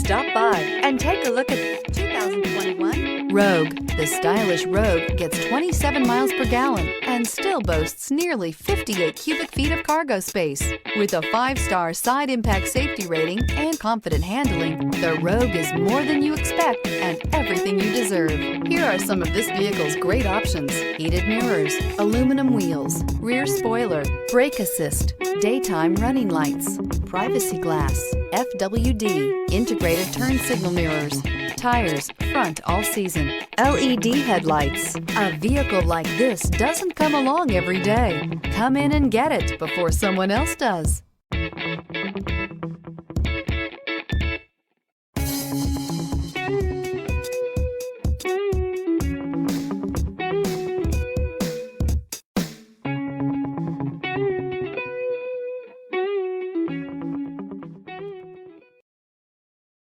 Stop by and take a look at 2021 Rogue. The stylish Rogue gets 27 miles per gallon and still boasts nearly 58 cubic feet of cargo space. With a 5-star side impact safety rating and confident handling, the Rogue is more than you expect and everything you deserve. Here are some of this vehicle's great options: heated mirrors, aluminum wheels, rear spoiler, brake assist, daytime running lights, privacy glass, FWD, integrated turn signal mirrors, tires, front all season, LED headlights. A vehicle like this doesn't come along every day. Come in and get it before someone else does.